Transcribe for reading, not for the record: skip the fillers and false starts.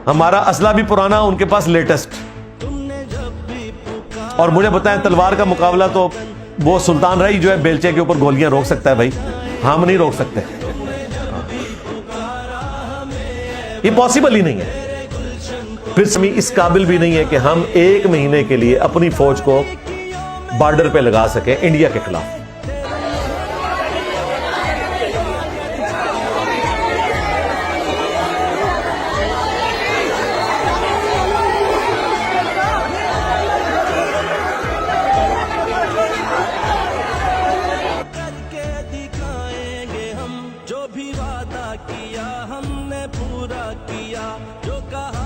हमारा असला भी पुराना, उनके पास लेटेस्ट। और मुझे बताएं, तलवार का मुकाबला तो वो सुल्तान रही जो है बेलचे के ऊपर गोलियां रोक सकता है भाई, हम नहीं रोक सकते, ये पॉसिबल ही नहीं है। फिर हम इस काबिल भी नहीं है कि हम 1 महीने के लिए अपनी फौज को बॉर्डर पे लगा सके इंडिया के खिलाफ। जो भी वादा किया हमने पूरा किया, जो कहा